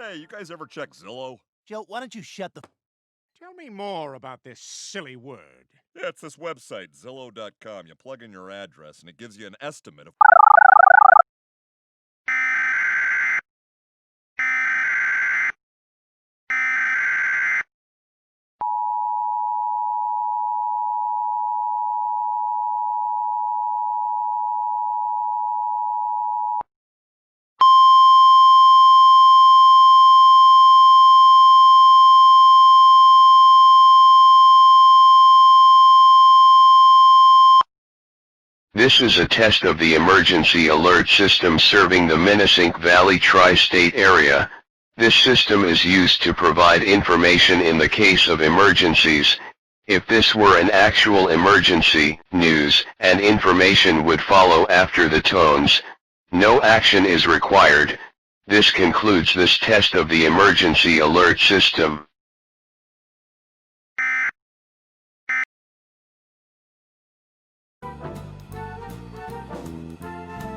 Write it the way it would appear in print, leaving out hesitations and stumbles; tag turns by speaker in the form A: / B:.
A: Hey, you guys ever check Zillow?
B: Joe, why don't you shut the...
C: Tell me more about this silly word.
A: Yeah, it's this website, Zillow.com. You plug in your address, and it gives you an estimate of...
D: This is a test of the emergency alert system serving the Minisink Valley tri-state area. This system is used to provide information in the case of emergencies. If this were an actual emergency, news and information would follow after the tones. No action is required. This concludes this test of the emergency alert system.